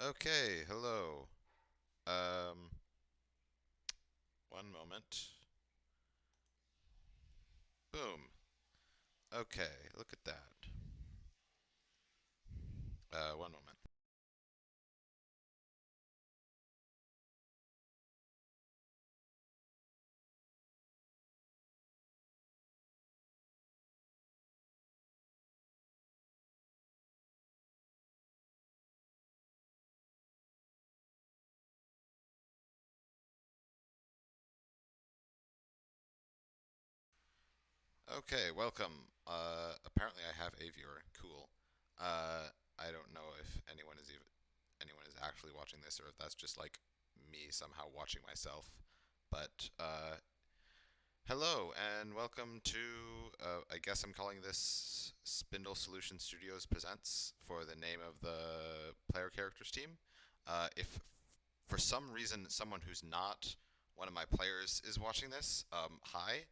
Okay, hello. Um, One moment. Boom. Okay, look at that. One moment. Okay, welcome. Apparently I have a viewer. Cool. I don't know if anyone is actually watching this or if that's just like me somehow watching myself. But hello and welcome to I guess I'm calling this Spindle Solution Studios Presents for the name of the player characters team. If for some reason someone who's not one of my players is watching this, hi.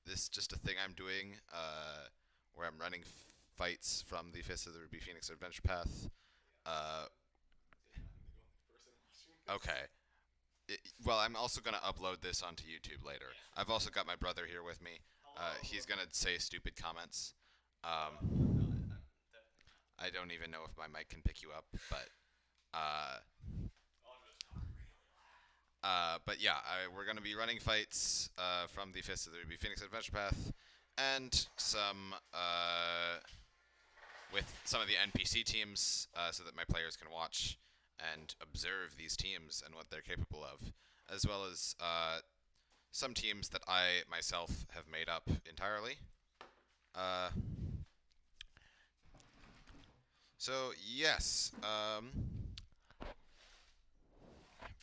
This is just a thing I'm doing where I'm running fights from the Fist of the Ruby Phoenix Adventure Path. Uh, okay. Well, I'm also going to upload this onto YouTube later. I've also got my brother here with me. He's going to say stupid comments. I don't even know if my mic can pick you up, uh, but yeah, we're going to be running fights from the Fist of the Ruby Phoenix Adventure Path, and with some of the NPC teams, so that my players can watch and observe these teams and what they're capable of, as well as some teams that I myself have made up entirely. Uh, so yes,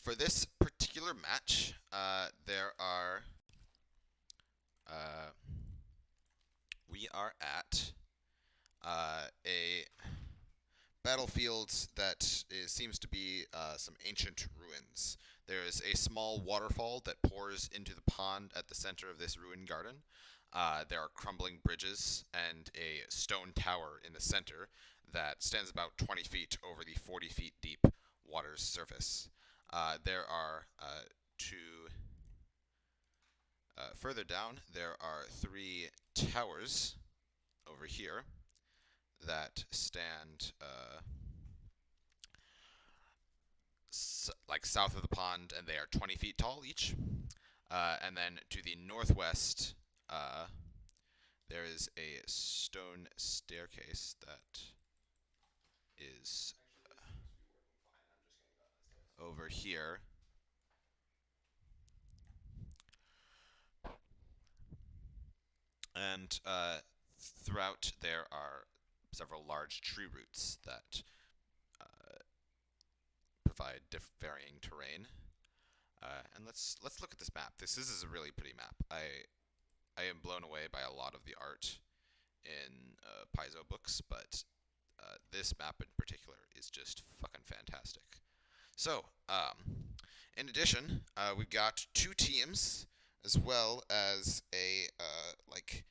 for this particular match, uh, we are at a battlefield that seems to be some ancient ruins. There is a small waterfall that pours into the pond at the center of this ruined garden. There are crumbling bridges and a stone tower in the center that stands about 20 feet over the 40 feet deep water's surface. There are two. Further down, there are three towers over here that stand like south of the pond, and they are 20 feet tall each. And then to the northwest, there is a stone staircase that is over here. And throughout, there are several large tree roots that provide varying terrain. And let's look at this map. This is a really pretty map. I am blown away by a lot of the art in Paizo books, but this map in particular is just fucking fantastic. So, in addition, we've got two teams as well as a like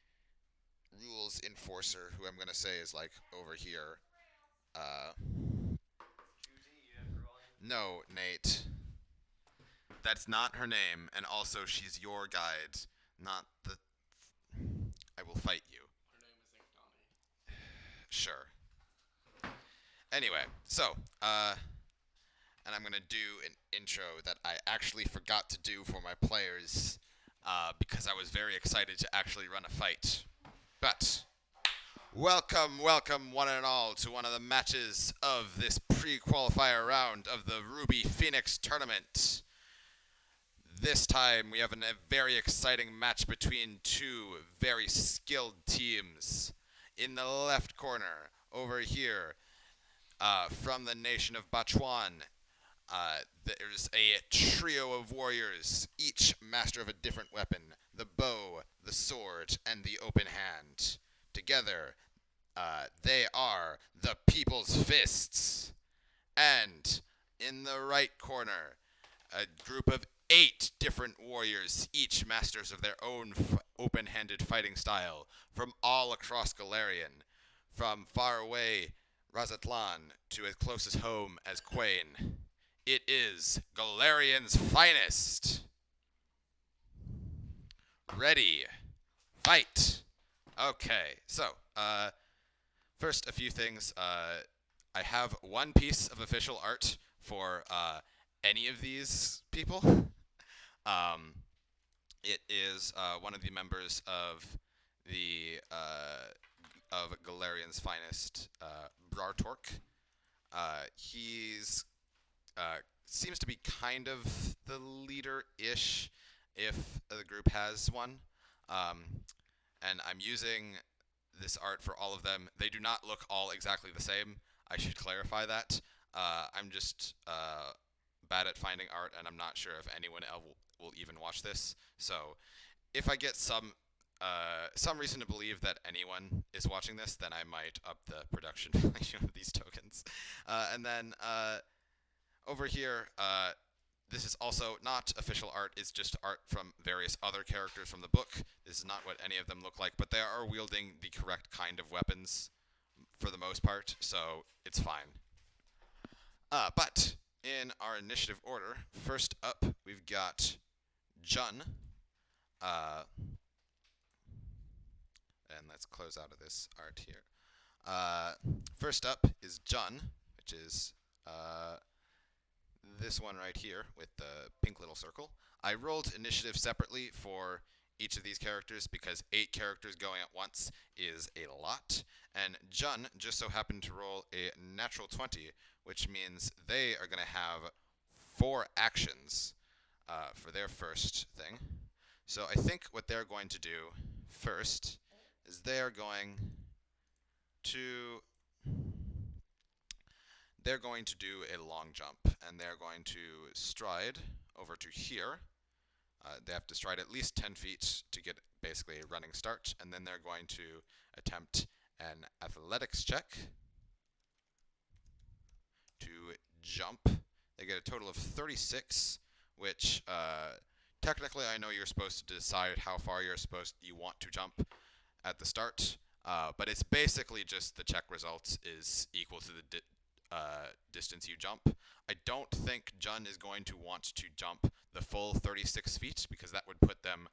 rules enforcer, who I'm gonna say is like over here. Uh, no, Nate, that's not her name, and also she's your guide, not the. I will fight you. Sure. Anyway, and I'm going to do an intro that I actually forgot to do for my players because I was very excited to actually run a fight. But welcome, welcome, one and all, to one of the matches of this pre-qualifier round of the Ruby Phoenix tournament. This time we have a very exciting match between two very skilled teams. In the left corner, over here, from the nation of Bachuan, there's a trio of warriors, each master of a different weapon: the bow, the sword, and the open hand. Together, they are the People's Fists. And in the right corner, a group of 8 different warriors, each masters of their own open-handed fighting style, from all across Golarion, from far away Razatlan to as close as home as Quain. It is Golarion's finest. Ready. Fight. Okay, so, first, a few things. I have one piece of official art for any of these people. Um, it is one of the members of the of Golarion's finest, Brartork. He's seems to be kind of the leader-ish, if the group has one. Um, and I'm using this art for all of them. They do not look all exactly the same. I should clarify that. I'm just bad at finding art, and I'm not sure if anyone else will even watch this. So, if I get some reason to believe that anyone is watching this, then I might up the production value of these tokens. And then over here, this is also not official art. It's just art from various other characters from the book. This is not what any of them look like, but they are wielding the correct kind of weapons for the most part, so it's fine. But in our initiative order, first up, we've got Jun. And let's close out of this art here. First up is Jun, which is this one right here with the pink little circle. I rolled initiative separately for each of these characters because 8 characters going at once is a lot. And Jun just so happened to roll a natural 20, which means they are going to have 4 actions for their first thing. So I think what they're going to do first is they're going to do a long jump, and they're going to stride over to here. They have to stride at least 10 feet to get basically a running start, and then they're going to attempt an athletics check to jump. They get a total of 36, which technically I know you're supposed to decide how far you want to jump at the start, but it's basically just the check results is equal to the distance you jump. I don't think Jun is going to want to jump the full 36 feet because that would put them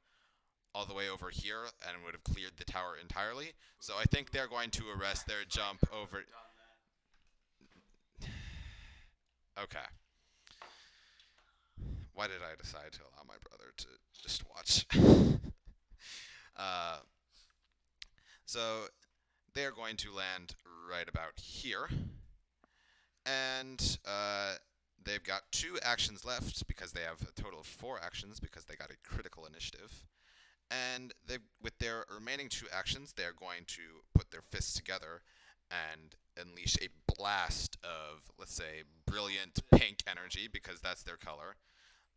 all the way over here and would have cleared the tower entirely. So I think they're going to arrest their jump over. Okay. Why did I decide to allow my brother to just watch? So they're going to land right about here. And they've got 2 actions left because they have a total of 4 actions because they got a critical initiative. And with their remaining 2 actions, they're going to put their fists together and unleash a blast of, let's say, brilliant pink energy because that's their color.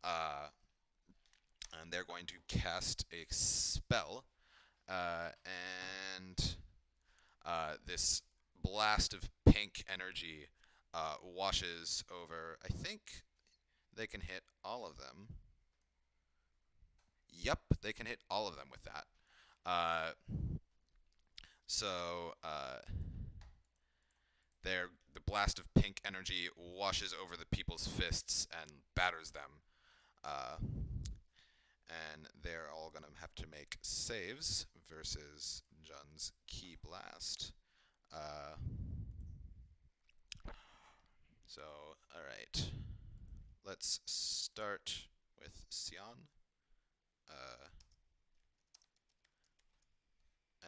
And they're going to cast a spell. And this blast of pink energy washes over. I think they can hit all of them. Yep, they can hit all of them with that. The blast of pink energy washes over the people's fists and batters them. And they're all going to have to make saves versus Jun's Ki Blast. So, alright. Let's start with Sion.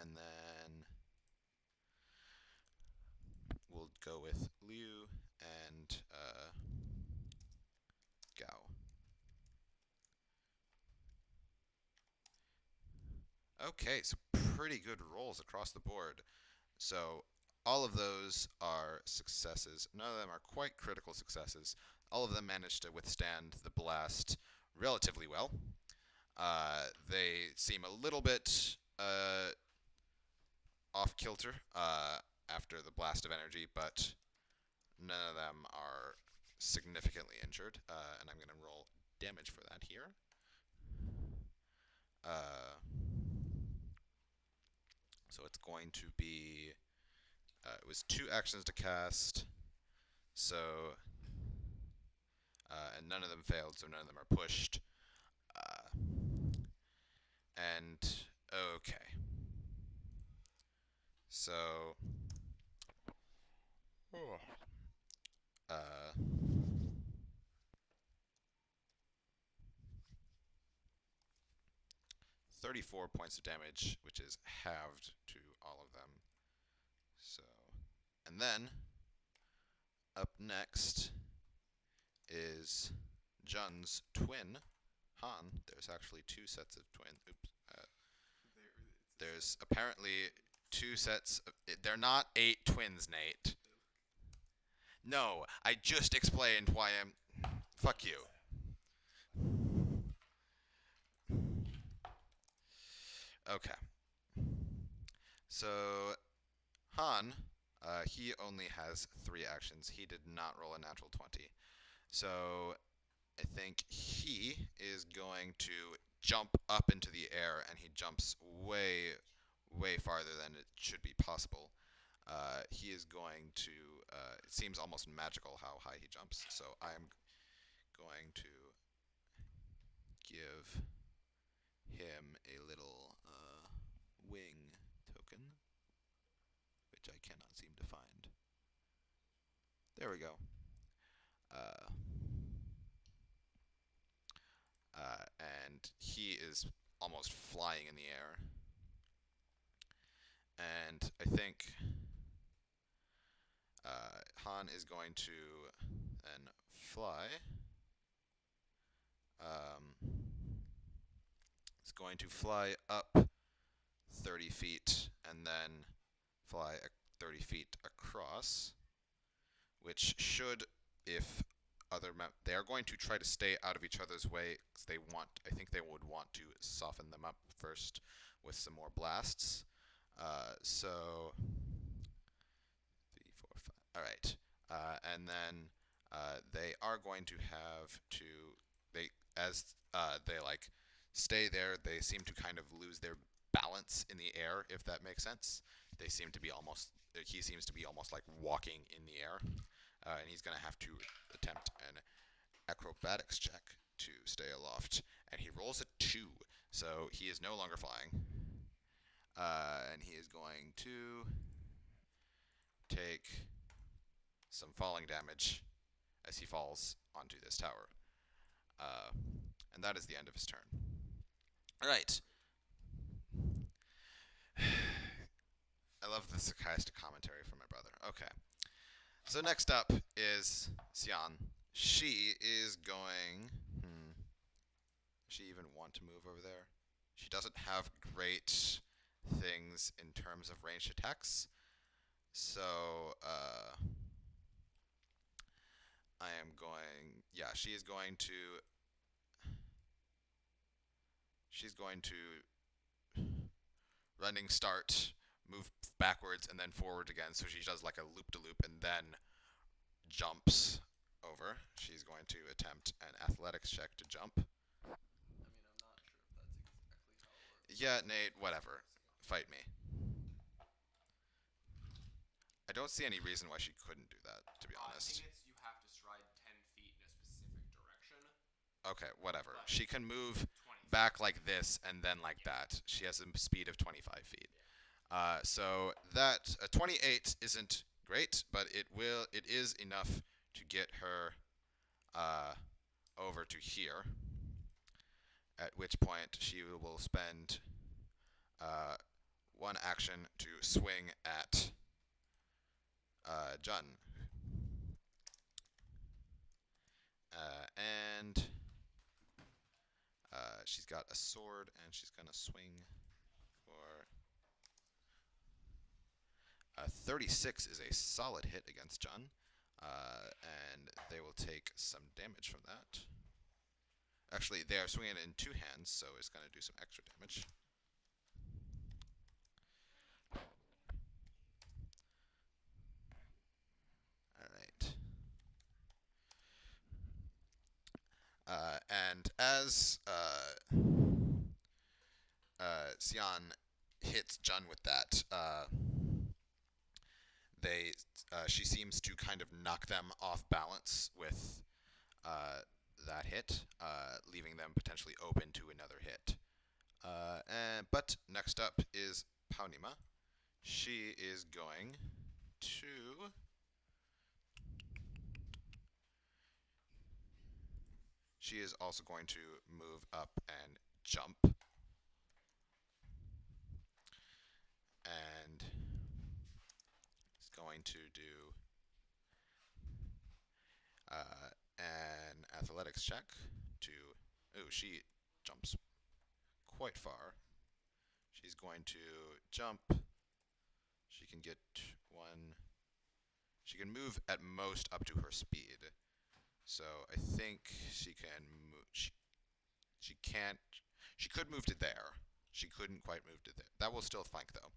And then we'll go with Liu and Gao. Okay, so pretty good rolls across the board. So all of those are successes. None of them are quite critical successes. All of them managed to withstand the blast relatively well. They seem a little bit off kilter after the blast of energy, but none of them are significantly injured. And I'm going to roll damage for that here. So it's going to be it was 2 actions to cast, so and none of them failed, so none of them are pushed. And okay, so uh, 34 points of damage, which is halved to all of them. So, and then up next is Jun's twin, Han. There's actually 2 sets of twin. Oops. There's apparently 2 sets. They're not 8 twins, Nate. No, I just explained why I'm. Fuck you. Okay. So Han, he only has 3 actions. He did not roll a natural 20. So I think he is going to jump up into the air, and he jumps way, way farther than it should be possible. He is going to. It seems almost magical how high he jumps. So I'm going to give him a little wing token, which I cannot seem to find. There we go. And he is almost flying in the air. And I think Han is going to then fly. He's going to fly up 30 feet and then fly 30 feet across, which should, if they are going to try to stay out of each other's way, because I think they would want to soften them up first with some more blasts. So 3, 4, 5. All right, and then they are going to have to they like stay there. They seem to kind of lose their balance in the air, if that makes sense. They seem to be almost. He seems to be almost like walking in the air, and he's going to have to attempt an acrobatics check to stay aloft, and he rolls a 2, so he is no longer flying. And he is going to take some falling damage as he falls onto this tower. And that is the end of his turn. All right. I love the sarcastic commentary from my brother. Okay. So next up is Xian. She is going. Does she even want to move over there? She doesn't have great things in terms of ranged attacks. So, I am going. Yeah, she is going to. She's going to running start, move backwards, and then forward again. So she does like a loop-de-loop and then jumps over. She's going to attempt an athletics check to jump. I mean, I'm not sure if that's exactly how it works. Yeah, Nate, whatever. Fight me. I don't see any reason why she couldn't do that, to be honest. I think you have to stride 10 feet in a specific direction. Okay, whatever. She can move back like this and then like that. She has a speed of 25 feet. So that 28 isn't great, but it is enough to get her over to here. At which point she will spend 1 action to swing at Jun. And she's got a sword, and she's going to swing for 36 is a solid hit against Jun, and they will take some damage from that. Actually, they are swinging it in 2 hands, so it's going to do some extra damage. And as Xian hits Jun with that, she seems to kind of knock them off balance with that hit, leaving them potentially open to another hit. But next up is Paunima. She is going to. She is also going to move up and jump. And is going to do an athletics check to. Ooh, she jumps quite far. She's going to jump. She can get one. She can move at most up to her speed. So I think she can move. She can't. She could move to there. She couldn't quite move to there. That will still flank though.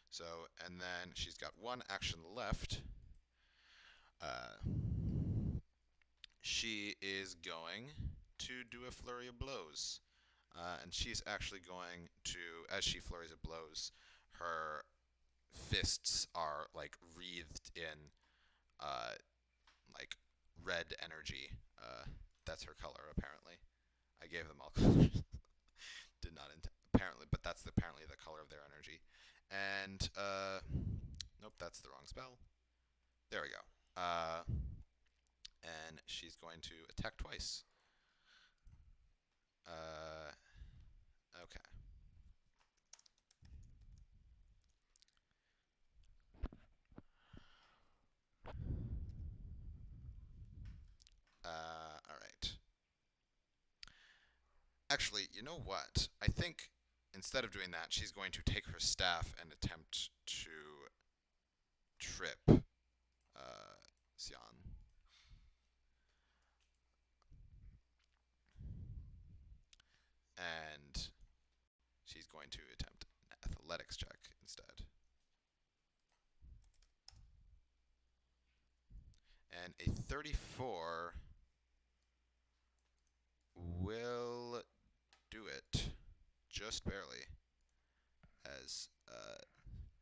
So and then she's got one action left. She is going to do a flurry of blows. And she's actually going to, as she flurries of blows, her fists are like wreathed in like red energy. That's her color, apparently. I gave them all colors. Did not apparently, but that's apparently the color of their energy. And nope, that's the wrong spell. There we go. And she's going to attack twice. Okay. All right. Actually, you know what? I think instead of doing that, she's going to take her staff and attempt to trip Xian. And she's going to attempt an athletics check instead. And a 34 will do it, just barely, as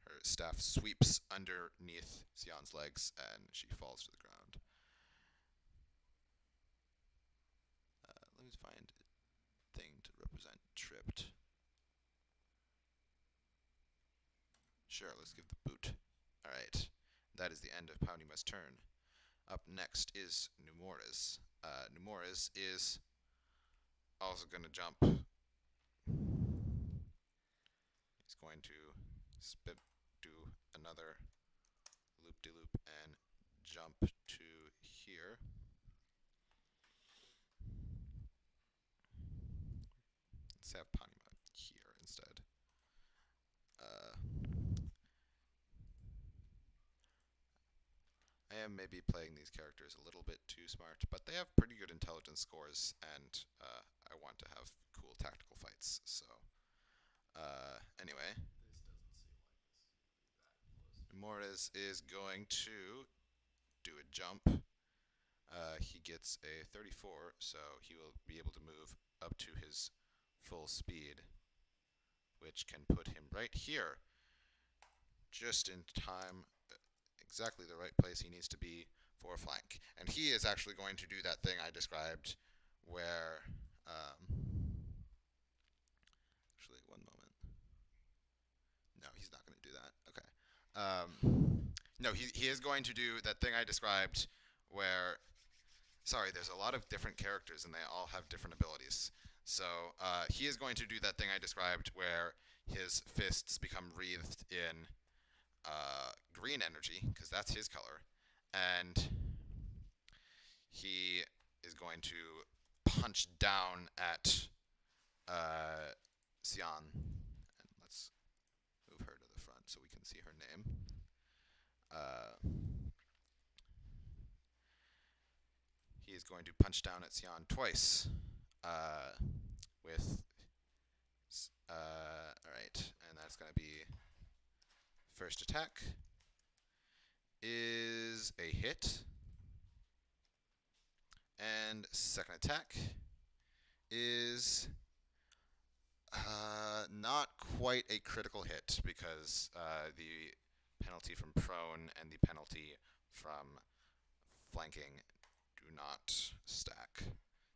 her staff sweeps underneath Xian's legs and she falls to the ground. Let me find a thing to represent tripped. Sure, let's give the boot. Alright, that is the end of Paunima's turn. Up next is Numoris. Numoris is also going to jump. He's going to do another loop-de-loop and jump to here. Let's have Paunima here instead. I am maybe playing these characters a little bit too smart, but they have pretty good intelligence scores, and I want to have cool tactical fights. So, anyway, Mortis is going to do a jump. He gets a 34, so he will be able to move up to his full speed, which can put him right here, just in time. Exactly the right place he needs to be for a flank. And he is actually going to do that thing I described where, actually, one moment. No, he's not going to do that. Okay. No, he is going to do that thing I described where, sorry, there's a lot of different characters and they all have different abilities. So he is going to do that thing I described where his fists become wreathed in green energy, because that's his color, and he is going to punch down at Xian. And let's move her to the front so we can see her name. He is going to punch down at Xian twice with. Alright, and that's going to be first attack is a hit, and second attack is not quite a critical hit because the penalty from prone and the penalty from flanking do not stack.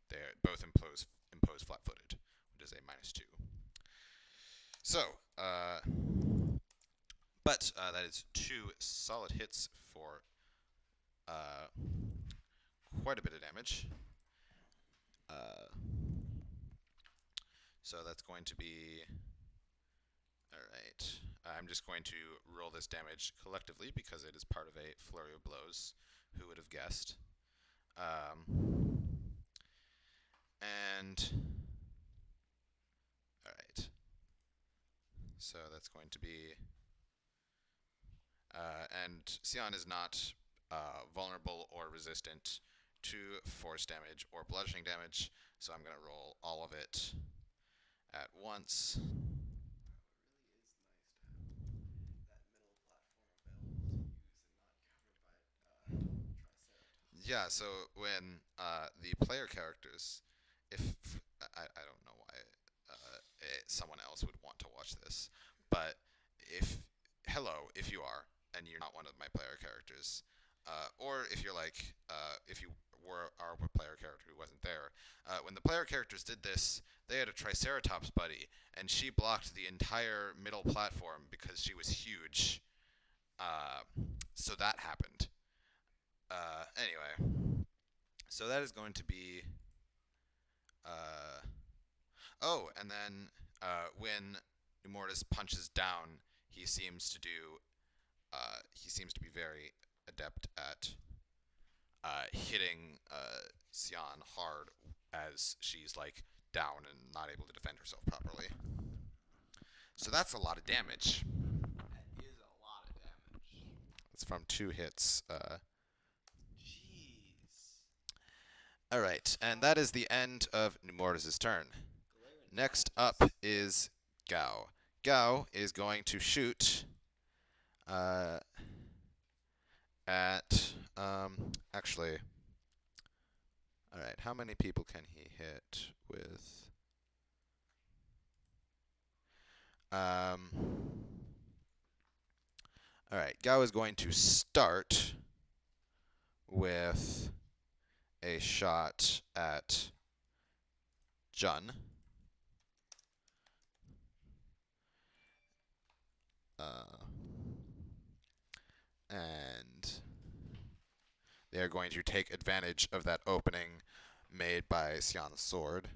They both impose flat-footed, which is a -2. So, but that is 2 solid hits for quite a bit of damage. So that's going to be... Alright. I'm just going to roll this damage collectively because it is part of a flurry of blows. Who would have guessed? And... Alright. So that's going to be... and Sion is not vulnerable or resistant to force damage or bludgeoning damage, so I'm going to roll all of it at once. Yeah, so when the player characters, if I don't know why someone else would want to watch this, but if if you are and you're not one of my player characters, or if you're like if you were our player character who wasn't there, when the player characters did this, they had a Triceratops buddy, and she blocked the entire middle platform because she was huge. So that happened. Anyway, so that is going to be. Oh, and then when Immortus punches down, he seems to do. He seems to be very adept at hitting Sion hard as she's like down and not able to defend herself properly. So that's a lot of damage. That is a lot of damage. It's from 2 hits. Jeez. All right, and that is the end of Immortus' turn. Golarion Next dies. up is Gao. Gao is going to shoot at actually. All right, how many people can he hit with? All right, Gao is going to start with a shot at Jun. And they are going to take advantage of that opening made by Sion's sword.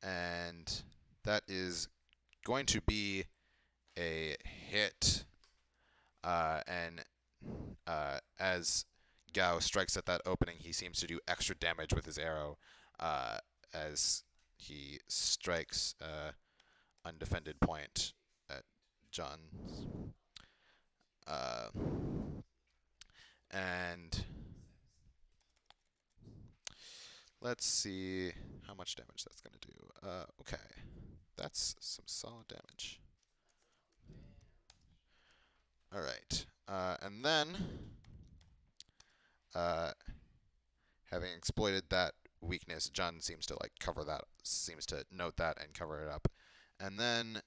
And that is going to be a hit. And as Gao strikes at that opening, he seems to do extra damage with his arrow as he strikes undefended point at Jun. And let's see how much damage that's going to do. Okay, that's some solid damage. All right, and then having exploited that weakness, Jun seems to seems to note that and cover it up. And then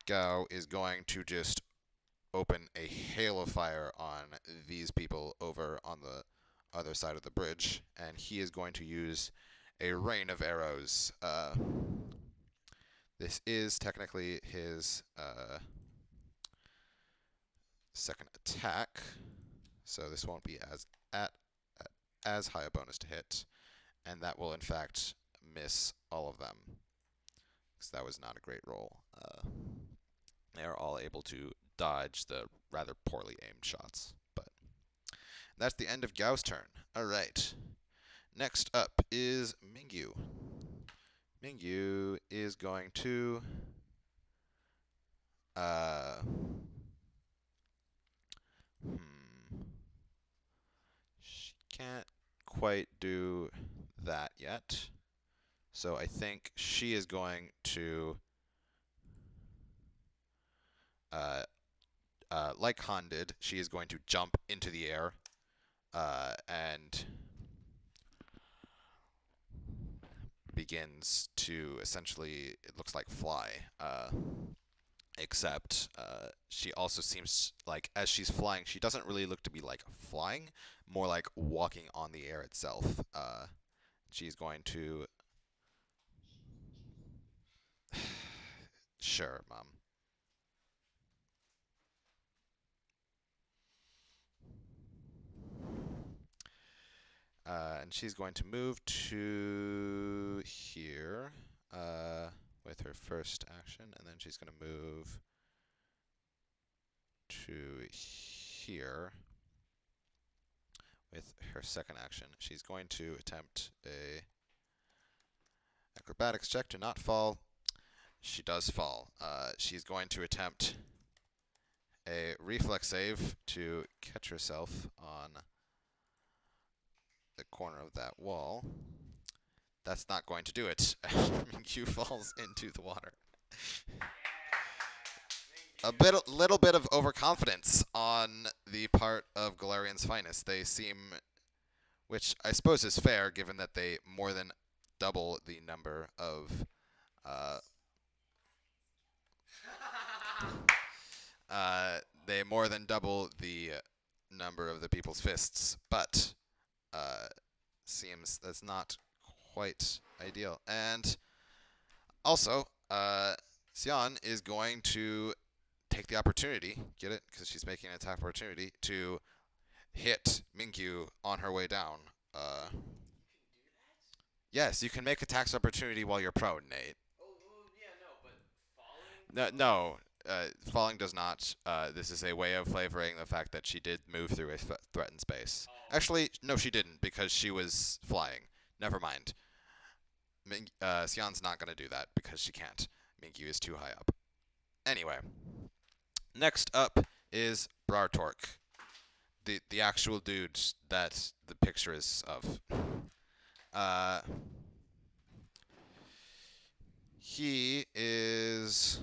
Gao is going to just open a hail of fire on these people over on the other side of the bridge, and he is going to use a rain of arrows. This is technically his second attack, so this won't be as high a bonus to hit, and that will in fact miss all of them, because that was not a great roll. They are all able to dodge the rather poorly aimed shots, but that's the end of Gao's turn. All right. Next up is Mingyu. Mingyu is going to she can't quite do that yet. So I think she is going to like Han did, she is going to jump into the air and begins to essentially, it looks like fly. except she also seems like as she's flying, she doesn't really look to be like flying, more like walking on the air itself. She's going to. Sure, Mom. And she's going to move to here with her first action, and then she's going to move to here with her second action. She's going to attempt a acrobatics check to not fall. She does fall. She's going to attempt a reflex save to catch herself on the corner of that wall. That's not going to do it. Q falls into the water. Little bit of overconfidence on the part of Golarion's finest. They seem, which I suppose is fair, given that they more than double the number of they more than double the number of the people's fists, but seems that's not quite ideal. And also, Xian is going to take the opportunity, get it, because she's making an attack opportunity, to hit Mingyu on her way down. Yes, you can make attacks opportunity while you're prone, Nate. Oh, yeah, no, but falling? No, falling does not. This is a way of flavoring the fact that she did move through a threatened space. Oh. Actually, no, she didn't, because she was flying. Never mind. Xian's not going to do that because she can't. Mingyu is too high up. Anyway, next up is Brartork, the actual dude that the picture is of. He is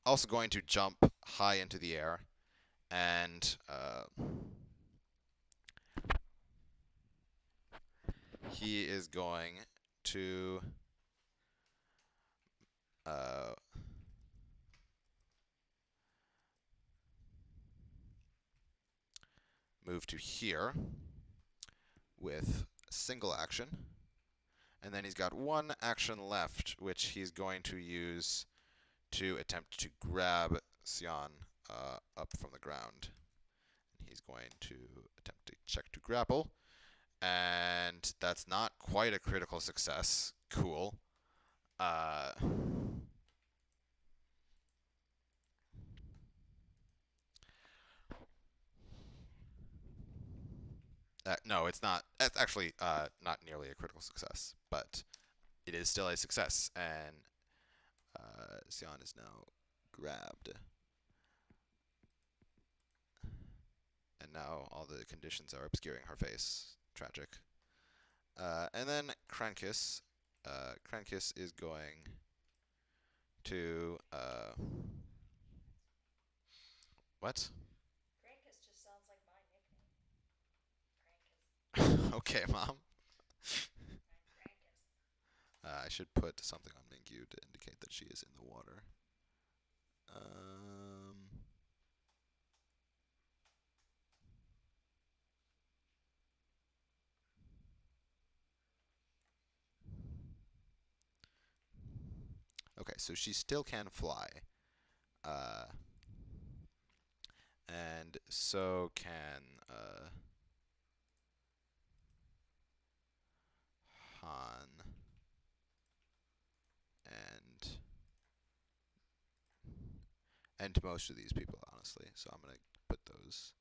also going to jump high into the air, and he is going to move to here with a single action. And then he's got one action left, which he's going to use to attempt to grab Xian up from the ground. He's going to attempt to check to grapple. And that's not quite a critical success. Cool. No, it's not. It's actually not nearly a critical success, but it is still a success. And Xian is now grabbed. And now all the conditions are obscuring her face. Tragic. And then Krankis. Krankis is going to... what? Krankis just sounds like my nickname. Krankis. Okay, Mom. I'm Krankis. I should put something on Mingyu to indicate that she is in the water. Okay, so she still can fly. And so can Han and most of these people, honestly. So I'm gonna put those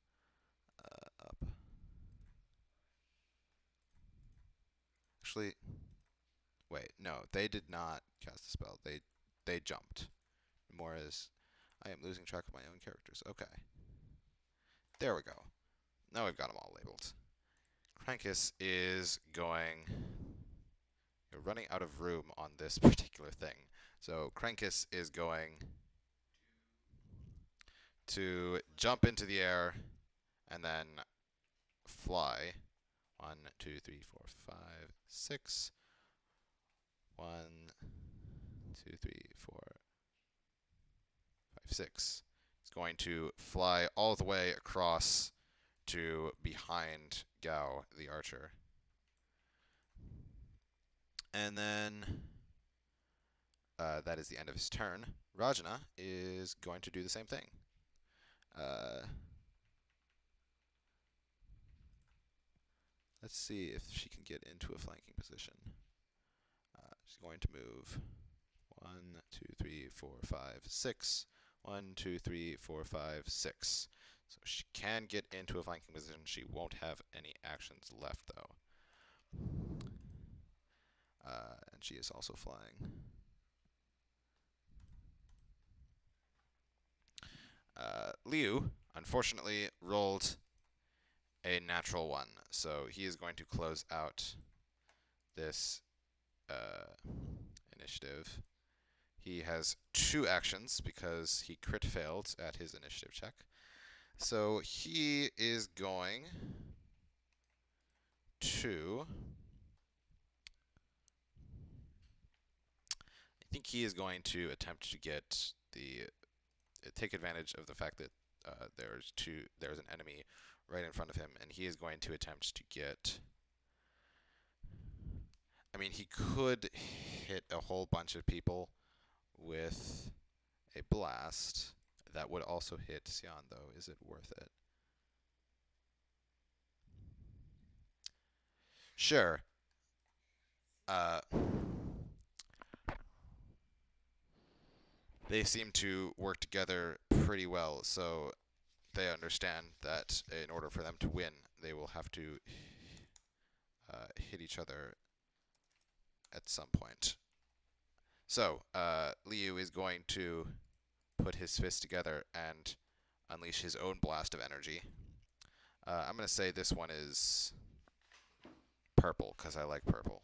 up. Actually, wait, no, they did not cast the spell. They jumped. More as I am losing track of my own characters. Okay. There we go. Now we've got them all labeled. Krankis is going... You're running out of room on this particular thing. So Krankis is going to jump into the air and then fly. 1, 2, 3, 4, 5, 6. 1, 2, 3, 4. 6. He's going to fly all the way across to behind Gao, the archer. And then that is the end of his turn. Rajana is going to do the same thing. Let's see if she can get into a flanking position. She's going to move 1, 2, 3, 4, 5, 6. 1, 2, 3, 4, 5, 6. So she can get into a flanking position. She won't have any actions left, though. And she is also flying. Liu, unfortunately, rolled a natural 1, so he is going to close out this initiative. He has 2 actions because he crit failed at his initiative check. So he is going to... I think he is going to attempt to get the... take advantage of the fact that there's an enemy right in front of him, and he is going to attempt to get... I mean, he could hit a whole bunch of people with a blast. That would also hit Xian, though. Is it worth it? Sure. They seem to work together pretty well, so they understand that in order for them to win, they will have to hit each other at some point. So, Liu is going to put his fists together and unleash his own blast of energy. I'm going to say this one is purple, because I like purple.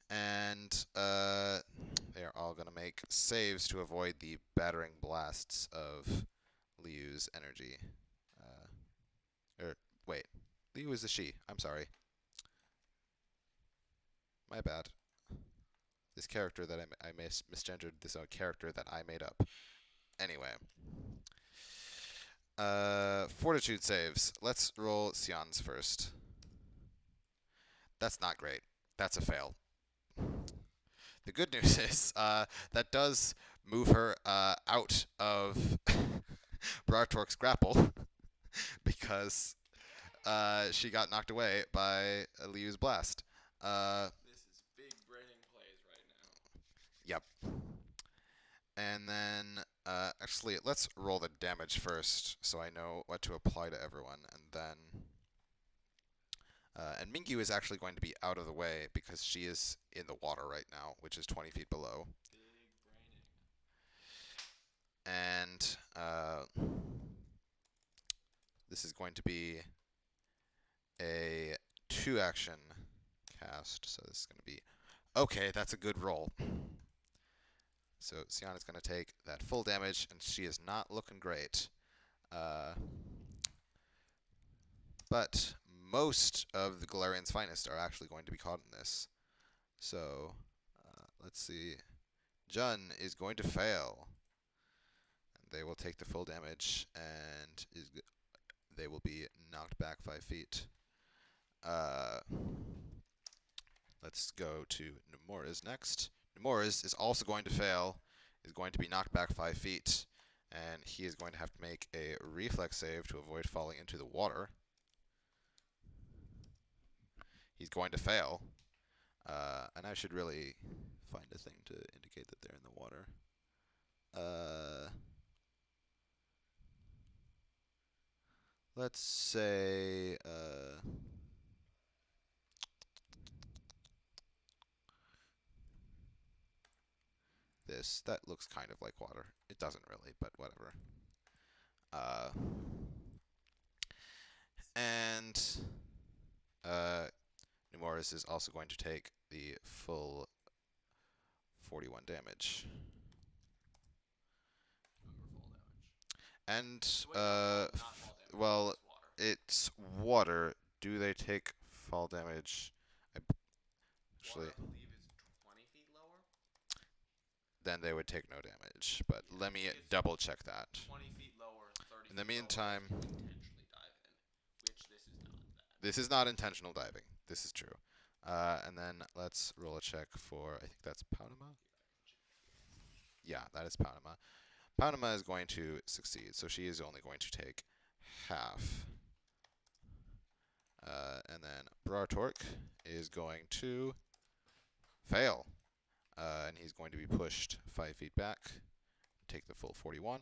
And they are all going to make saves to avoid the battering blasts of Liu's energy. Wait. Liu is a she. I'm sorry. My bad. This character that I misgendered this character that I made up. Anyway. Fortitude saves. Let's roll Xian's first. That's not great. That's a fail. The good news is that does move her out of Brartork's grapple because she got knocked away by Liu's blast. This is big braining plays right now. Yep. And then, actually, let's roll the damage first so I know what to apply to everyone, and then... and Mingyu is actually going to be out of the way because she is in the water right now, which is 20 feet below. Big braining. And this is going to be a 2-action cast, so this is going to be... Okay, that's a good roll. So Xian is going to take that full damage, and she is not looking great. But most of the Golarion's finest are actually going to be caught in this. So, let's see. Jun is going to fail. And they will take the full damage, and they will be knocked back 5 feet. Let's go to Nomura's next. Nomura's is also going to fail, is going to be knocked back 5 feet, and he is going to have to make a reflex save to avoid falling into the water. He's going to fail, and I should really find a thing to indicate that they're in the water. Let's say... this. That looks kind of like water. It doesn't really, but whatever. And Numoris is also going to take the full 41 damage. And, well, it's water. Do they take fall damage? Actually, Water, I believe, is 20 feet lower. then they would take no damage. But Yeah, let I me think it's double check that. 20 feet lower, 30 In the feet meantime, lower if you intentionally dive in, which this is not that. this is not intentional diving. This is true. And then let's roll a check for, I think that's Paunama? Yeah, that is Paunama. Paunama is going to succeed, so she is only going to take half. And then Brartork is going to fail. And he's going to be pushed 5 feet back, take the full 41.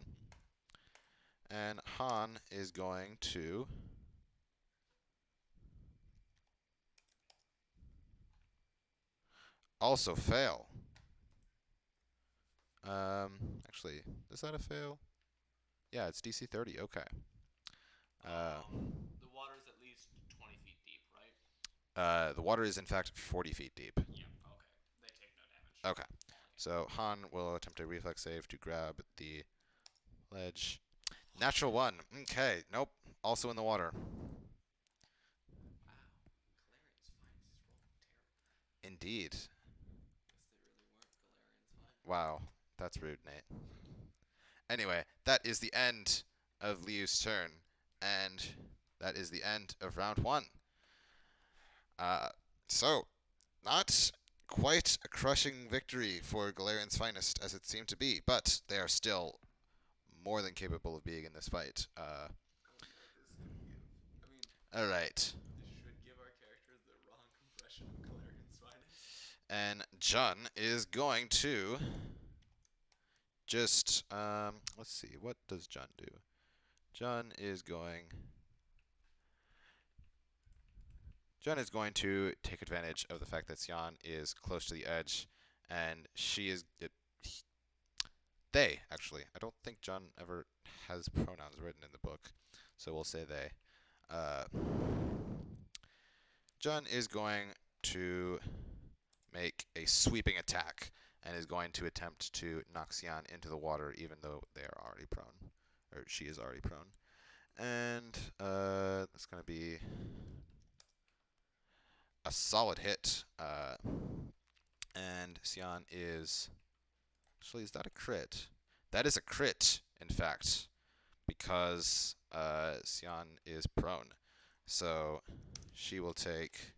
And Han is going to also fail. Actually, is that a fail? Yeah, it's DC 30. Okay. The water is at least 20 feet deep, right? The water is in fact 40 feet deep. Yeah. Okay. They take no damage. Okay. So Han will attempt a reflex save to grab the ledge. Natural 1. Okay. Nope. Also in the water. Wow. Golarions finest is rolling terrible. Indeed. Guess they really weren't Golarions finest. Wow. That's rude, Nate. Anyway, that is the end of Liu's turn. And that is the end of round 1. So, not quite a crushing victory for Golarions finest as it seemed to be, but they are still more than capable of being in this fight. Oh no, this is gonna give. I mean, Alright. this should give our characters the wrong impression of Golarions finest. And Jun is going to just, let's see, what does Jun do? Jun is going to take advantage of the fact that Xian is close to the edge, and she is. They, actually. I don't think Jun ever has pronouns written in the book, so we'll say they. Jun is going to make a sweeping attack and is going to attempt to knock Xian into the water, even though they are already prone, or she is already prone. And that's going to be a solid hit. And Xian is... Actually, is that a crit? That is a crit, in fact, because Xian is prone. So she will take...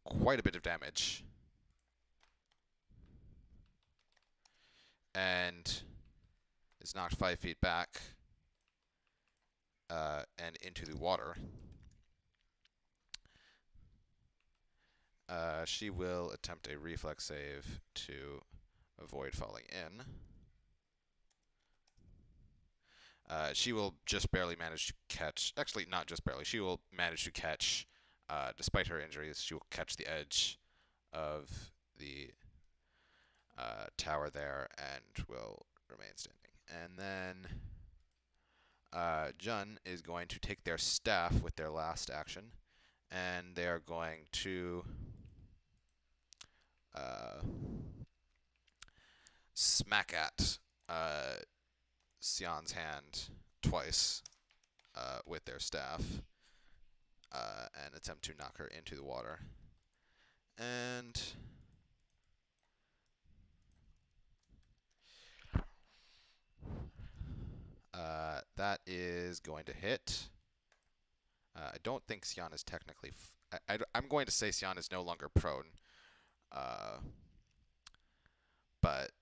quite a bit of damage. And is knocked 5 feet back and into the water. She will attempt a reflex save to avoid falling in. She will just barely manage to catch, actually not just barely, she will manage to catch, despite her injuries, she will catch the edge of the tower there and will remain standing. And then Jun is going to take their staff with their last action, and they are going to smack at Xian's hand twice with their staff and attempt to knock her into the water. And that is going to hit. I don't think Xian is technically... I'm going to say Xian is no longer prone. But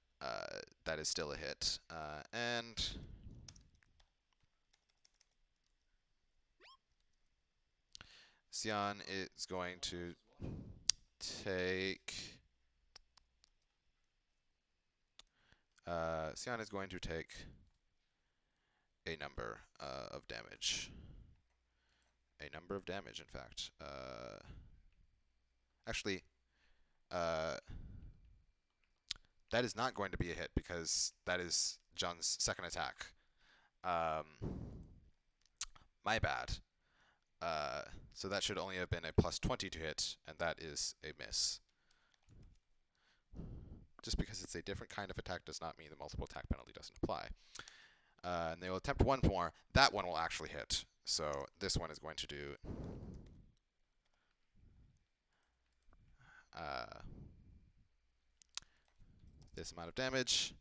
that is still a hit. And Xian is going to take... Xian is going to take a number of damage. A number of damage, in fact. Actually, that is not going to be a hit because that is Jun's second attack. My bad. So that should only have been a +20 to hit, and that is a miss. Just because it's a different kind of attack does not mean the multiple attack penalty doesn't apply. And they will attempt one more. That one will actually hit. So this one is going to do this amount of damage.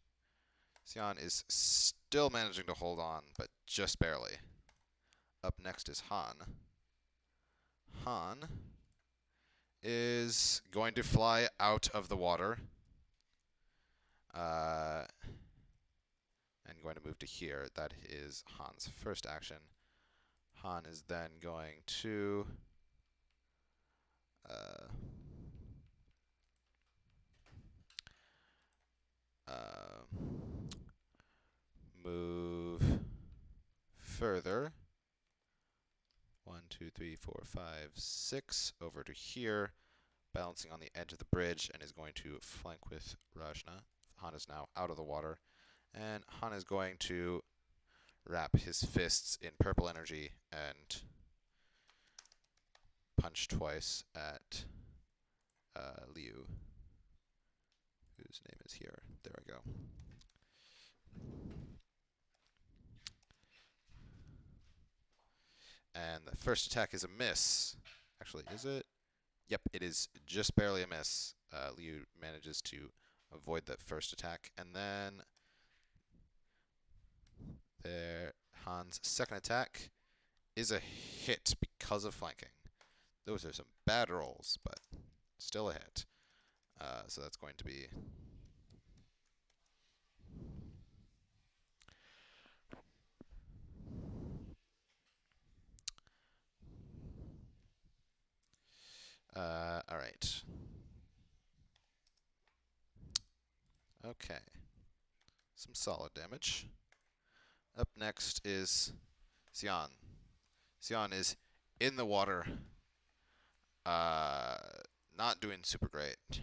Xian is still managing to hold on, but just barely. Up next is Han. Han is going to fly out of the water. And going to move to here. That is Han's first action. Han is then going to move further. 1, 2, 3, 4, 5, 6 over to here, balancing on the edge of the bridge, and is going to flank with Rajna. Han is now out of the water, and Han is going to wrap his fists in purple energy and punch twice at Liu, whose name is here. There we go. And the first attack is a miss. Actually, is it? Yep, it is just barely a miss. Liu manages to avoid that first attack. And then there, Han's second attack is a hit because of flanking. Those are some bad rolls, but still a hit. So that's going to be all right. Okay. Some solid damage. Up next is Xian. Xian is in the water. Not doing super great.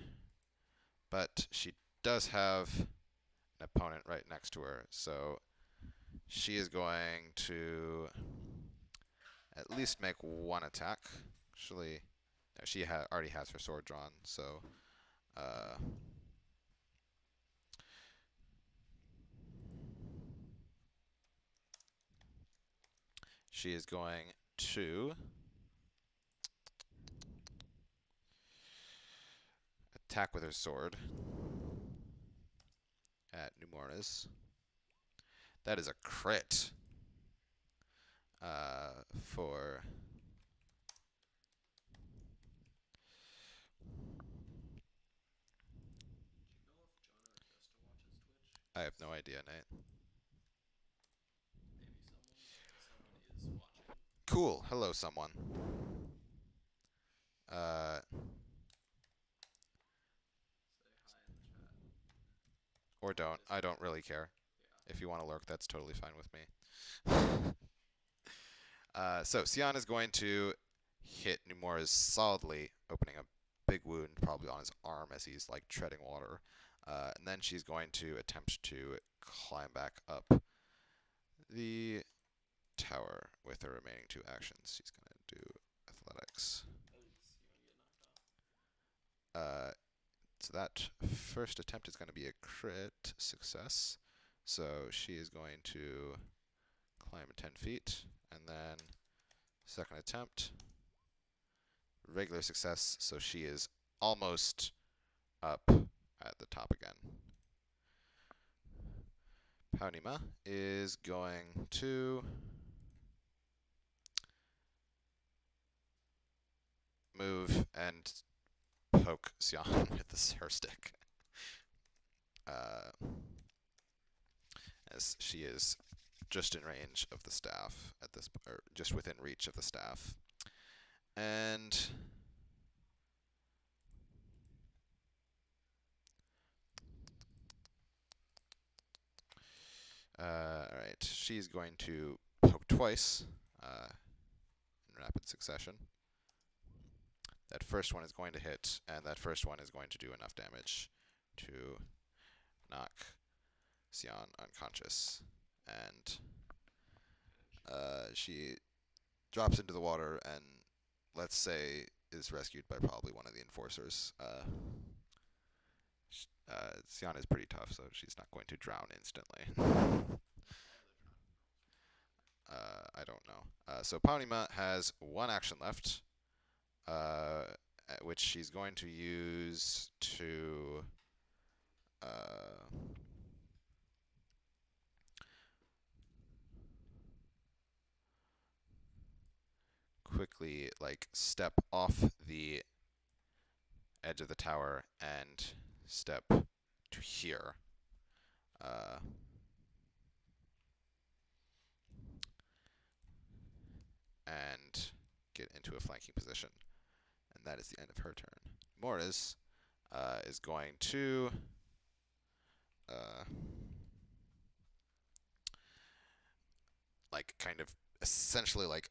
But she does have an opponent right next to her, so she is going to at least make one attack. Actually, no, she already has her sword drawn, so she is going to attack with her sword at Numornas. That is a crit for I have no idea, Nate. Maybe someone is watching. Cool. Hello, someone. Say hi in the chat. Or don't. I don't really care. Yeah. If you want to lurk, that's totally fine with me. So Xian is going to hit Numorez solidly, opening a big wound probably on his arm as he's like treading water. And then she's going to attempt to climb back up the tower with her remaining 2 actions. She's going to do athletics. Oh, you want to get knocked off. So that first attempt is going to be a crit success. So she is going to climb 10 feet, and then second attempt, regular success. So she is almost up at the top again. Paunima is going to move and poke Xian with her stick. As she is just in range of the staff at this, or just within reach of the staff. And alright, she's going to poke twice in rapid succession. That first one is going to hit, and that first one is going to do enough damage to knock Xian unconscious. And she drops into the water and, let's say, is rescued by probably one of the enforcers. Xian is pretty tough, so she's not going to drown instantly. I don't know. So Paunima has one action left, which she's going to use to quickly like step off the edge of the tower and step to here. And get into a flanking position. And that is the end of her turn. Morris is going to like kind of essentially like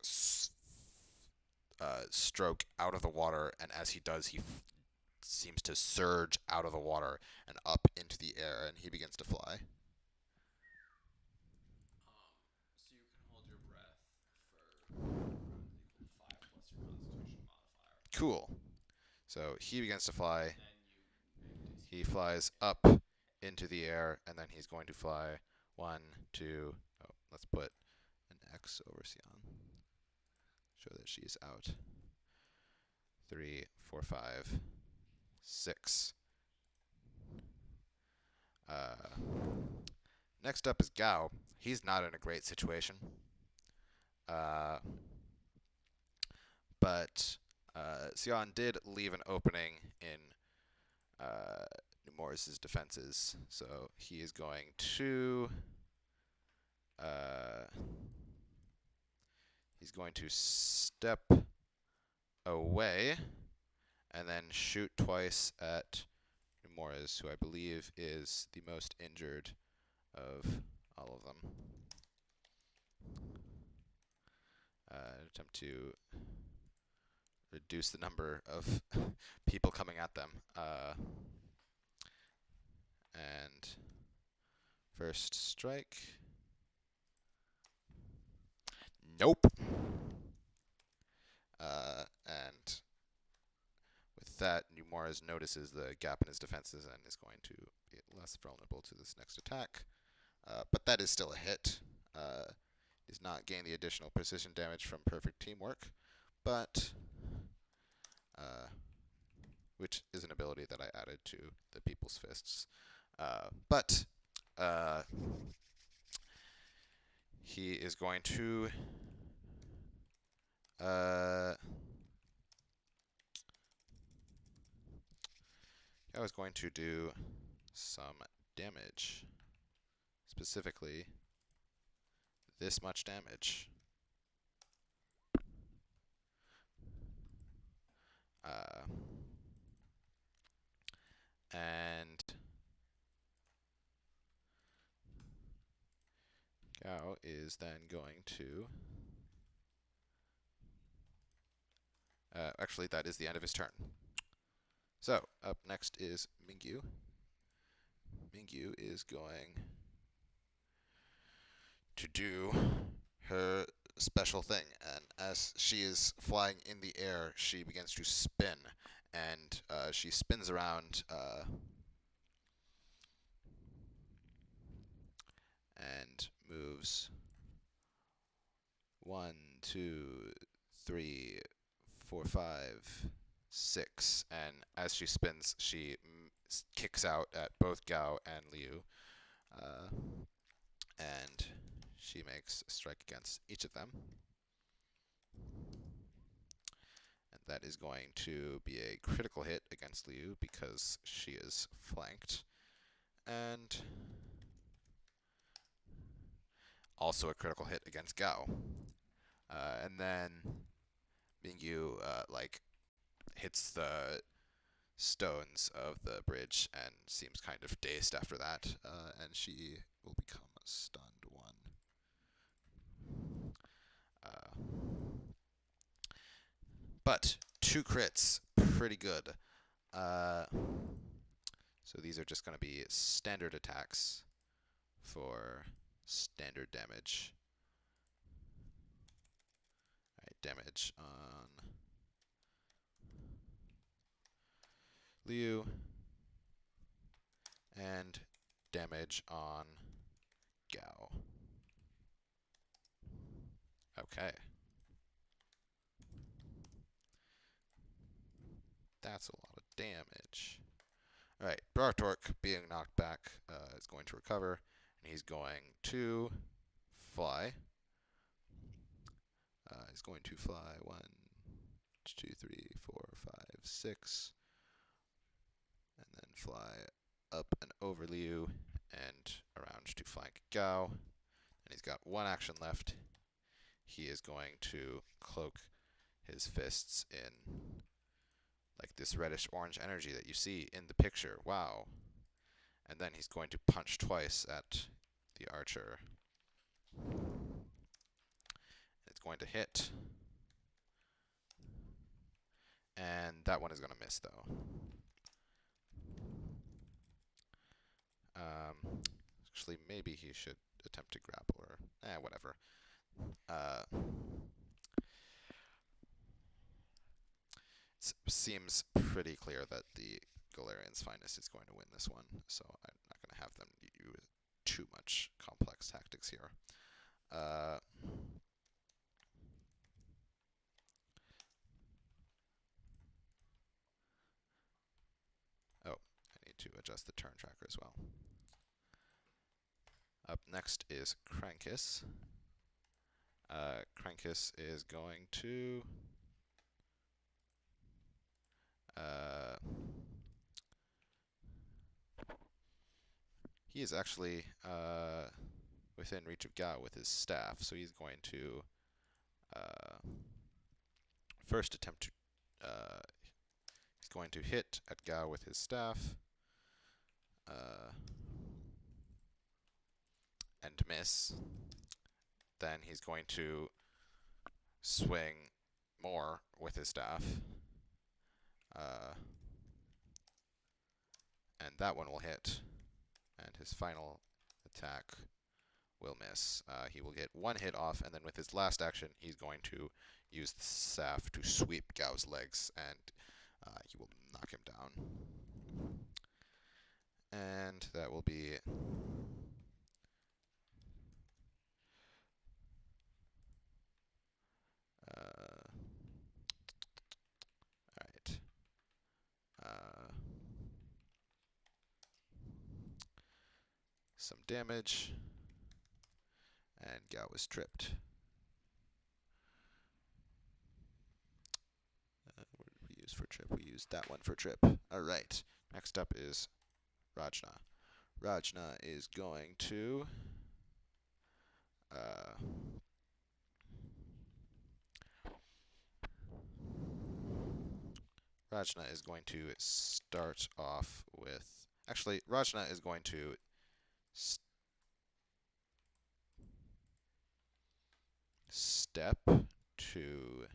stroke out of the water, and as he does, he seems to surge out of the water and up into the air, and he begins to fly. So you can hold your breath for round equal to 5 plus your Constitution modifier. Cool. So he begins to fly. And then you make He flies up into the air, and then he's going to fly 1, 2. Oh, let's put an X over Xian. Show that she's out. 3, 4, 5, 6. Next up is Gao. He's not in a great situation. But Xian did leave an opening in Morris's defenses, so he is going to step away and then shoot twice at Morris, who I believe is the most injured of all of them. Attempt to reduce the number of people coming at them. And first strike. Nope. And with that, Numores notices the gap in his defenses and is going to be less vulnerable to this next attack. But that is still a hit. Does not gain the additional precision damage from perfect teamwork, but which is an ability that I added to the People's Fists. But he is going to I was going to do some damage. Specifically, this much damage. And Gao is then going to actually, that is the end of his turn. So, up next is Mingyu. Mingyu is going to do her special thing, and as she is flying in the air, she begins to spin, and she spins around and moves 1, 2, 3, 4, 5, 6, and as she spins, she kicks out at both Gao and Liu, and she makes a strike against each of them. And that is going to be a critical hit against Liu because she is flanked, and also a critical hit against Gao. And then Mingyu like hits the stones of the bridge and seems kind of dazed after that, and she will become a stunned one. But 2 crits, pretty good. So these are just going to be standard attacks for standard damage. Alright, damage on Liu. and damage on Gao. Okay. That's a lot of damage. Alright, Bartork, being knocked back, is going to recover, and he's going to fly. He's going to fly 1, 2, 3, 4, 5, 6, and then fly up and over Liu and around to flank Gao. And he's got one action left. He is going to cloak his fists in like this reddish-orange energy that you see in the picture. Wow. And then he's going to punch twice at the archer. It's going to hit. And that one is going to miss, though. Actually, maybe he should attempt to grapple or... whatever. It seems pretty clear that the Golarion's Finest is going to win this one, so I'm not going to have them use too much complex tactics here. Oh, I need to adjust the turn tracker as well. Up next is Krankus. Krankus is going to... he is actually within reach of Gao with his staff, so he's going to first attempt to... he's going to hit at Gao with his staff. And miss. Then he's going to swing more with his staff. And that one will hit. And his final attack will miss. He will get one hit off, and then with his last action, he's going to use the staff to sweep Gao's legs, and he will knock him down. And that will be... Alright. Some damage. And Gao was tripped. What did we use for trip? We used that one for trip. Alright. Next up is Rajna. Rajna is going to... Rajna is going to start off with... Actually, Rajna is going to step to...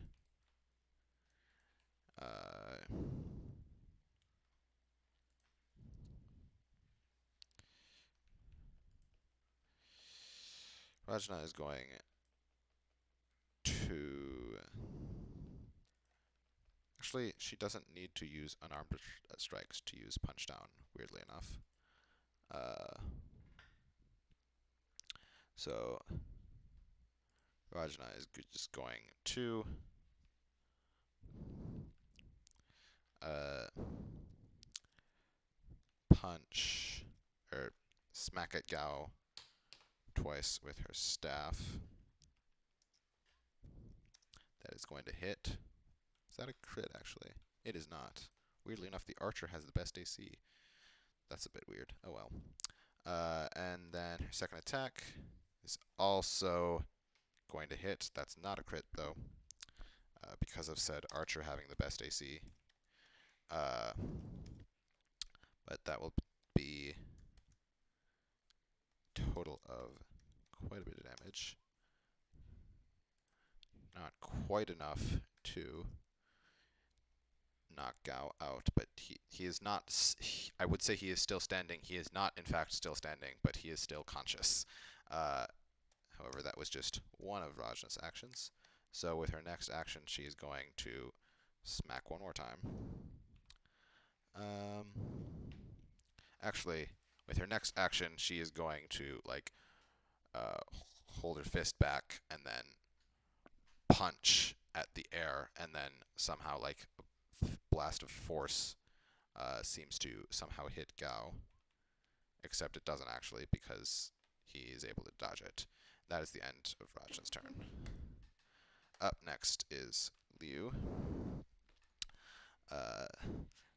Rajna is going to... Actually, she doesn't need to use unarmed strikes to use punch down, weirdly enough. So Rajna is just going to punch or smack at Gao twice with her staff. That is going to hit. Is that a crit, actually? It is not. Weirdly enough, the archer has the best AC. That's a bit weird. Oh well. And then her second attack is also going to hit. That's not a crit, though, because of said archer having the best AC. But that will be total of quite a bit of damage. Not quite enough to knock Gao out, but he is not... I would say he is still standing. He is not, in fact, still standing, but he is still conscious. However, that was just one of Rajna's actions. So with her next action, she is going to smack one more time. Actually, with her next action, she is going to like hold her fist back and then punch at the air, and then somehow like a blast of force seems to somehow hit Gao, except it doesn't actually because he is able to dodge it. That is the end of Rajna's turn. Up next is Liu.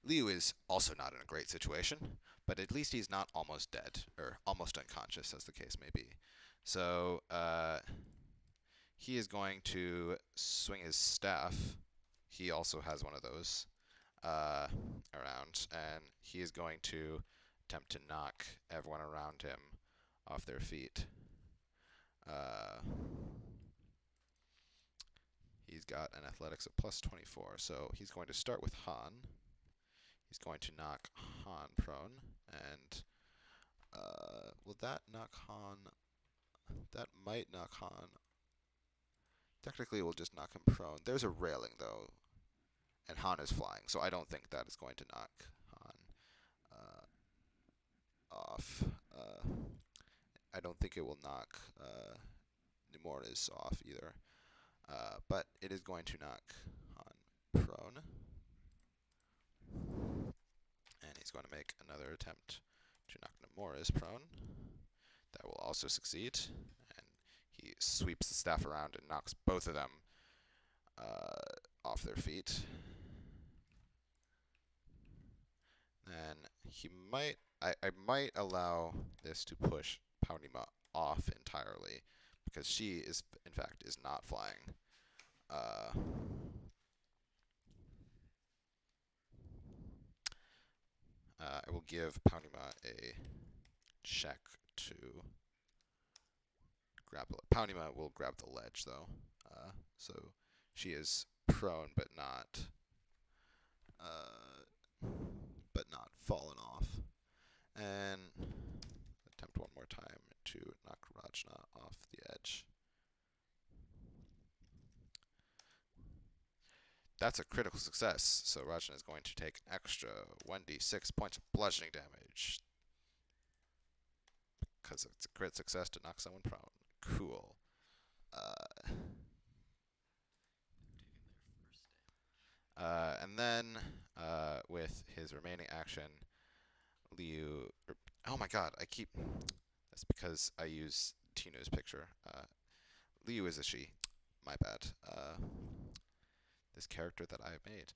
Liu is also not in a great situation, but at least he's not almost dead, or almost unconscious, as the case may be. So he is going to swing his staff. He also has one of those around, and he is going to attempt to knock everyone around him off their feet. He's got an athletics of plus 24, so he's going to start with Han. He's going to knock Han prone, and will that knock Han? That might knock Han. Technically, it will just knock him prone. There's a railing, though, and Han is flying, so I don't think that is going to knock Han off. I don't think it will knock Nomura's off either. But it is going to knock Han prone. And he's going to make another attempt to knock Nomura's prone. That will also succeed. And he sweeps the staff around and knocks both of them off their feet. Then he might... I might allow this to push Paunima off entirely, because she is, in fact, is not flying. I will give Paunima a check to grab the... Paunima will grab the ledge, though. So she is prone, but not fallen off. And attempt one more time to knock Rajna off the edge. That's a critical success, so Rajna is going to take extra 1d6 points of bludgeoning damage. Because it's a crit success to knock someone prone. Cool. And then, with his remaining action, Liu... oh my god, I keep... That's because I use Tinu's picture. Liu is a she. My bad. This character that I have made.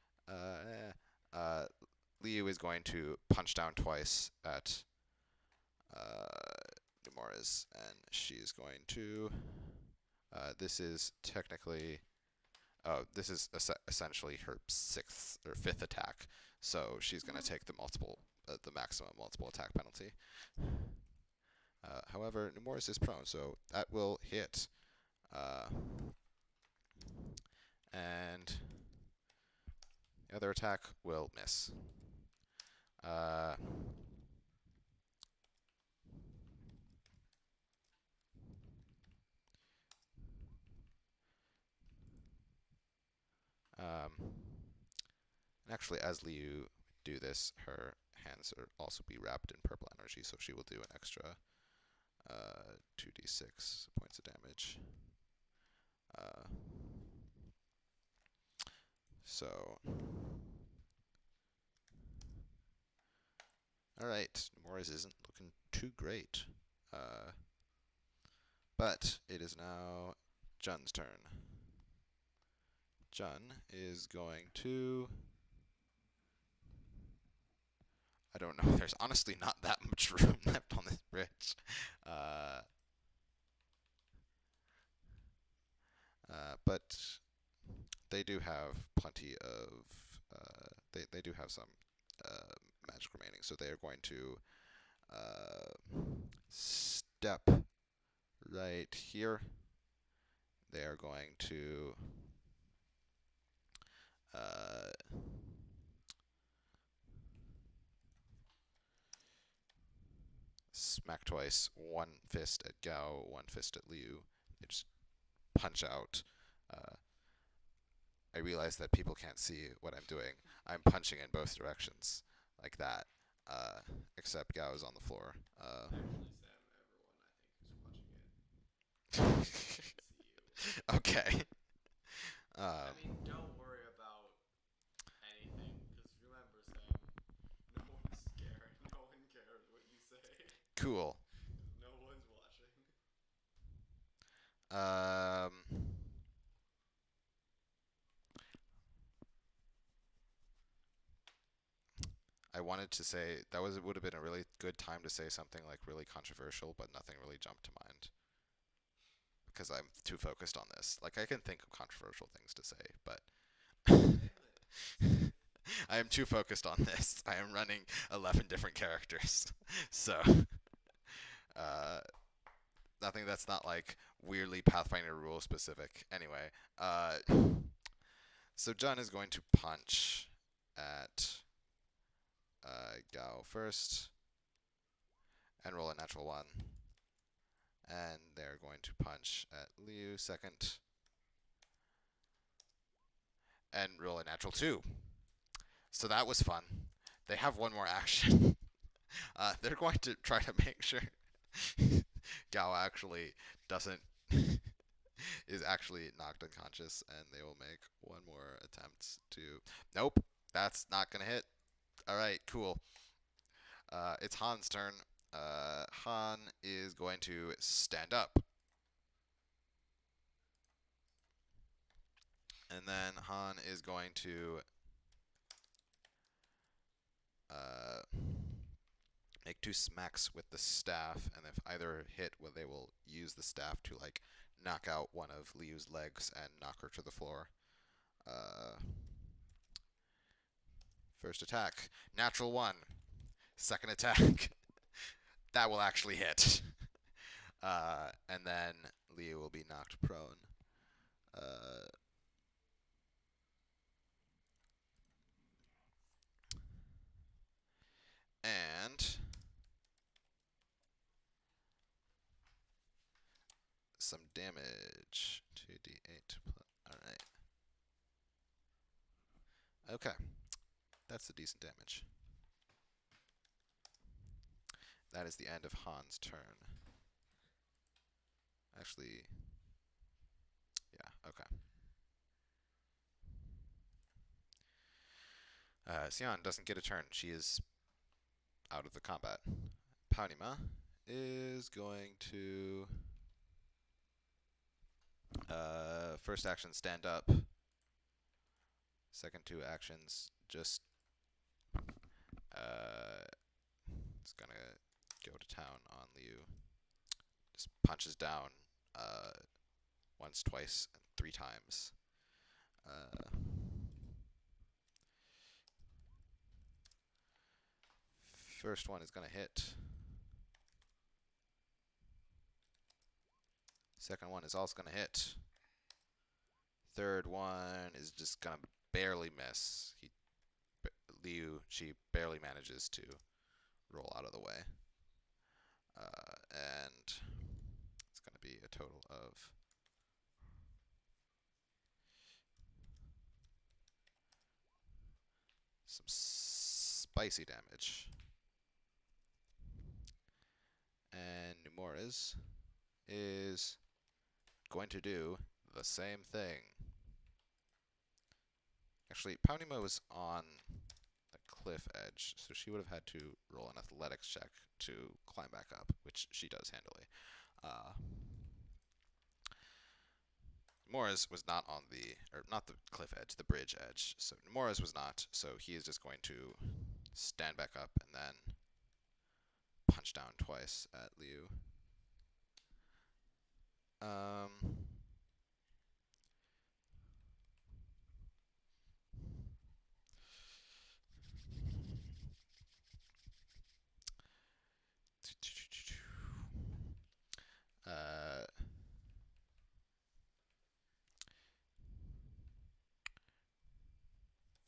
Liu is going to punch down twice at Nomura's, and she is going to... this is technically... Oh, this is essentially her fifth attack, so she's going to take the maximum multiple attack penalty. However, Nomura's is prone, so that will hit. And the other attack will miss. And actually, as Liu do this, her hands are also be wrapped in purple energy, so she will do an extra 2d6 points of damage. So, alright, Nomura's isn't looking too great. But it is now Jun's turn. Jun is going to... I don't know, there's honestly not that much room left on this bridge. But they do have plenty of... they do have some magic remaining, so they are going to step right here. They are going to smack twice, one fist at Gao, one fist at Liu. They just punch out. I realize that people can't see what I'm doing. I'm punching in both directions, like that. except Gao is on the floor. Actually, Sam, everyone I think who's watching it can see you. Okay. I Um, mean, don't worry about anything, because remember, Sam, no one's scared. No one cares what you say, cool. because no one's watching. Um, I wanted to say that would have been a really good time to say something like really controversial, but nothing really jumped to mind because I'm too focused on this. Like I can think of controversial things to say, but Damn it. I am too focused on this. I am running 11 different characters, so uh, nothing that's not like weirdly Pathfinder rule specific. Anyway, so John is going to punch at Gao first and roll a natural one. And they're going to punch at Liu second and roll a natural 2. So that was fun. They have one more action. They're going to try to make sure Gao actually doesn't is actually knocked unconscious, and they will make one more attempt to. Nope, that's not gonna hit. All right, cool. It's Han's turn. Han is going to stand up. And then Han is going to make 2 smacks with the staff, and if either hit, well, they will use the staff to like knock out one of Liu's legs and knock her to the floor. First attack, natural 1. Second attack, that will actually hit. And then Liu will be knocked prone. And some damage. 2d8 plus. Alright. Okay. That's a decent damage. That is the end of Han's turn. Actually, yeah, okay. Xian doesn't get a turn. She is out of the combat. Paunima is going to first action stand up. Second 2 actions just it's gonna go to town on Liu. Just punches down once, twice, and 3 times. First one is gonna hit. Second one is also gonna hit. Third one is just gonna barely miss. She barely manages to roll out of the way. And it's gonna be a total of some spicy damage. And Numores is going to do the same thing. Actually, Paunima was on the cliff edge, so she would have had to roll an athletics check to climb back up, which she does handily. Morris was not on not the cliff edge, the bridge edge. So Morris was not, so he is just going to stand back up and then punch down twice at Liu.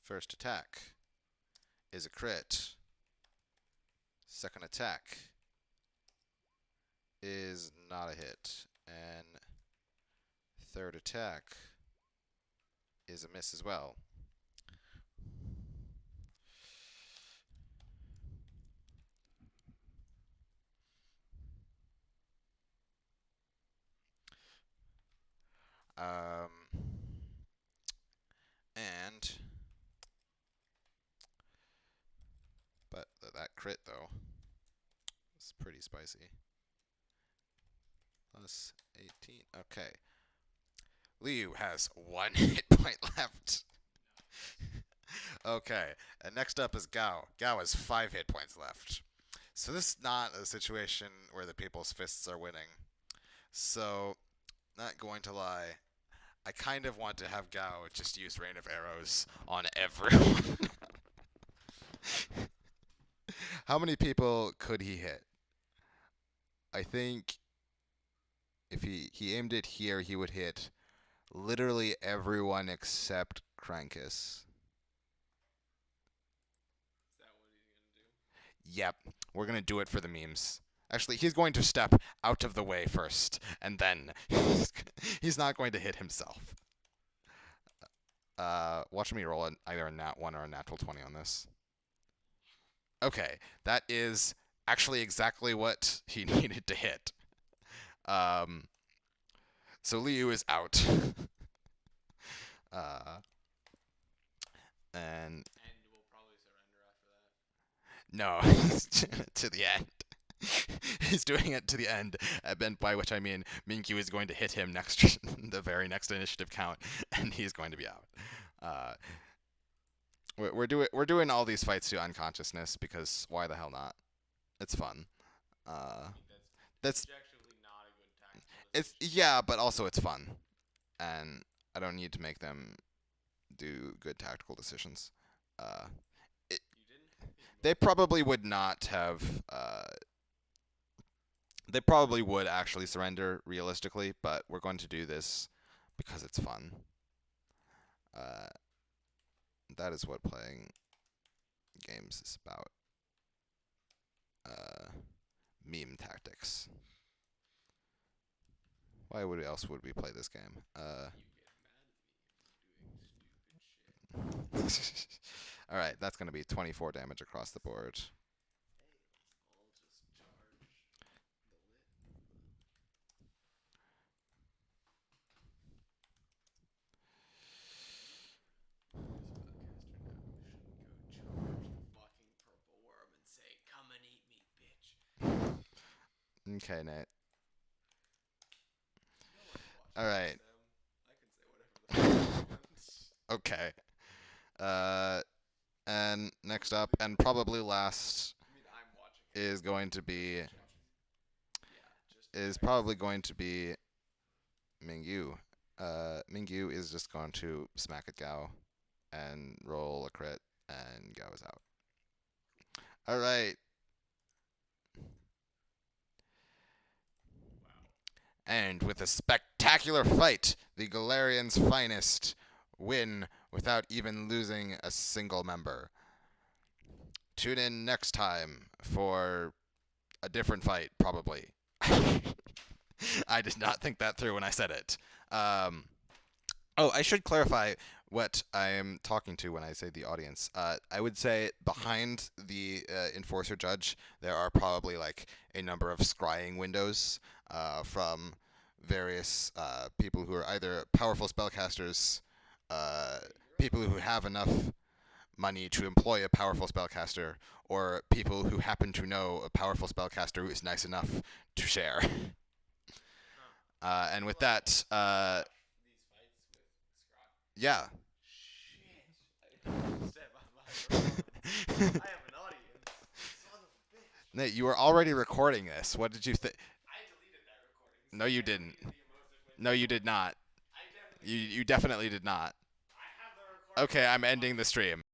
First attack is a crit. Second attack is not a hit. And third attack is a miss as well. And but that crit though is pretty spicy. Plus 18. Okay. Liu has 1 hit point left. Okay, and next up is Gao. Gao has 5 hit points left. So this is not a situation where the people's fists are winning. So, not going to lie, I kind of want to have Gao just use Rain of Arrows on everyone. How many people could he hit? I think if he aimed it here, he would hit literally everyone except Krankus. Is that what he's gonna do? Yep, we're going to do it for the memes. Actually, he's going to step out of the way first, and then he's not going to hit himself. Watch me roll either a nat 1 or a natural 20 on this. Okay, that is actually exactly what he needed to hit. So Liu is out. And we'll probably surrender after that. no, to the end. He's doing it to the end, by which I mean Minkyu is going to hit him next, the very next initiative count, and he's going to be out. We're doing all these fights to unconsciousness because why the hell not? It's fun. That's Objectively not a good tactical it's decision. yeah, but also it's fun, and I don't need to make them do good tactical decisions. You didn't? They probably would not have. They probably would actually surrender realistically, but we're going to do this because it's fun. That is what playing games is about. Meme tactics. Why else would we play this game? You get mad at me if I'm doing stupid shit. All right, that's going to be 24 damage across the board. Hey, let's all just charge the lit. This podcaster now shouldn't go charge the fucking purple worm and say, "Come and eat me, bitch." Okay, Nate. No one's watching. All right. Sam. I can say whatever the fuck I want. Okay. And next up, and probably last, I mean, I'm watching. is going to be Yeah, just is probably going to be Mingyu. Mingyu is just going to smack at Gao and roll a crit, and Gao is out. All right. And with a spectacular fight, the Golarions' finest win without even losing a single member. Tune in next time for a different fight, probably. I did not think that through when I said it. Oh, I should clarify what I am talking to when I say the audience. I would say behind the Enforcer Judge, there are probably like a number of scrying windows from various people who are either powerful spellcasters, people who have enough money to employ a powerful spellcaster, or people who happen to know a powerful spellcaster who is nice enough to share. And with that, these fights with Scott. yeah. Shit. I didn't step on my I have an audience. Son of a bitch. Nate, you were already recording this. What did you think? I deleted that recording. No, you didn't. No, you did not. I definitely You definitely did not. I have the recording. Okay, I'm ending the stream.